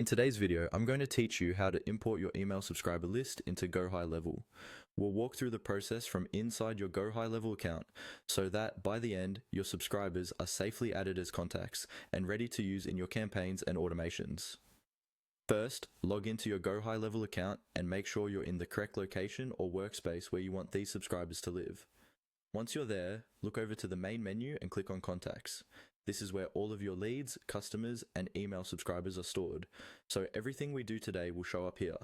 In today's video, I'm going to teach you how to import your email subscriber list into GoHighLevel. We'll walk through the process from inside your GoHighLevel account so that by the end, your subscribers are safely added as contacts and ready to use in your campaigns and automations. First, log into your GoHighLevel account and make sure you're in the correct location or workspace where you want these subscribers to live. Once you're there, look over to the main menu and click on Contacts. This is where all of your leads, customers, and email subscribers are stored, so everything we do today will show up here.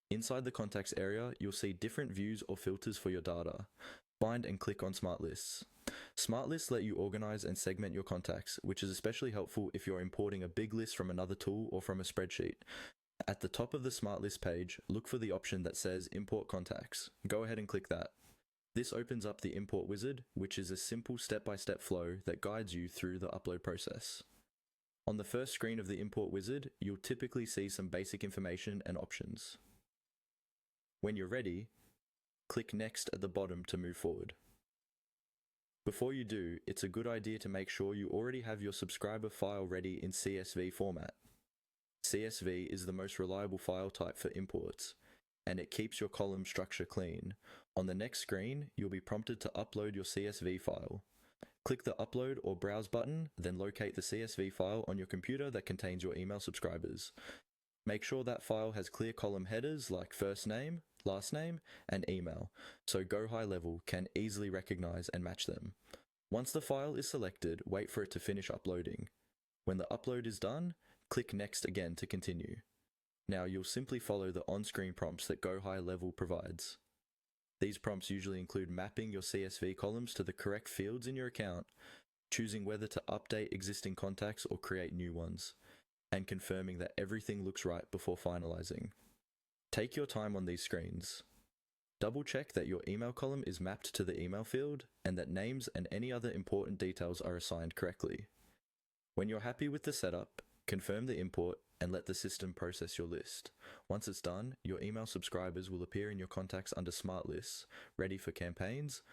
Inside the Contacts area, you'll see different views or filters for your data. Find and click on Smart Lists. Smart Lists let you organize and segment your contacts, which is especially helpful if you're importing a big list from another tool or from a spreadsheet. At the top of the Smart List page, look for the option that says Import Contacts. Go ahead and click that. This opens up the import wizard, which is a simple step-by-step flow that guides you through the upload process. On the first screen of the import wizard, you'll typically see some basic information and options. When you're ready, click Next at the bottom to move forward. Before you do, it's a good idea to make sure you already have your subscriber file ready in CSV format. CSV is the most reliable file type for imports, and it keeps your column structure clean. On the next screen, you'll be prompted to upload your CSV file. Click the Upload or Browse button, then locate the CSV file on your computer that contains your email subscribers. Make sure that file has clear column headers like first name, last name, and email, so GoHighLevel can easily recognize and match them. Once the file is selected, wait for it to finish uploading. When the upload is done, click Next again to continue. Now you'll simply follow the on-screen prompts that GoHighLevel provides. These prompts usually include mapping your CSV columns to the correct fields in your account, choosing whether to update existing contacts or create new ones, and confirming that everything looks right before finalizing. Take your time on these screens. Double check that your email column is mapped to the email field and that names and any other important details are assigned correctly. When you're happy with the setup, confirm the import and let the system process your list. Once it's done, your email subscribers will appear in your contacts under Smart Lists, ready for campaigns